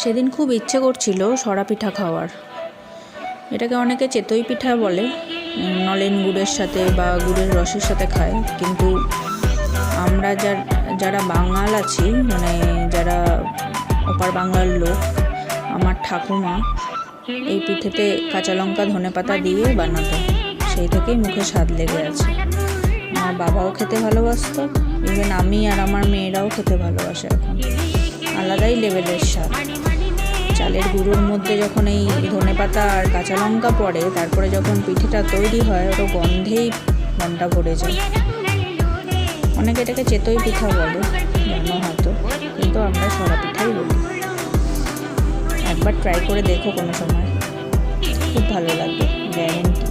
সেদিন খুব ইচ্ছে করছিল সরা পিঠা খাওয়ার। এটাকে অনেকে চেতই পিঠা বলে, নলেন গুড়ের সাথে বা গুড়ের রসের সাথে খায়। কিন্তু আমরা যারা বাঙাল আছি, মানে যারা ওপার বাংলার লোক, আমার ঠাকুমা এই পিঠেতে কাঁচা লঙ্কা ধনেপাতা দিয়ে বানাতো। সেই থেকেই মুখে স্বাদ লেগে আছে। আমার বাবাও খেতে ভালোবাসতো, ইভেন আমি আর আমার মেয়েরাও খেতে ভালোবাসে এখন। আলাদাই লেভেলের স্বাদ। চালের গুঁড়োর মধ্যে যখন এই ধনেপাতা আর কাঁচা লঙ্কা পড়ে, তারপরে যখন পিঠেটা তৈরি হয়, ওটা গন্ধেই মনটা ভরে যায়। অনেকে এটাকে চেতই পিঠা বলে, জানো হয়তো, কিন্তু আমরা সরা পিঠাই বলি। একবার ট্রাই করে দেখো কোনো সময়, খুব ভালো লাগবে, গ্যারেন্টি।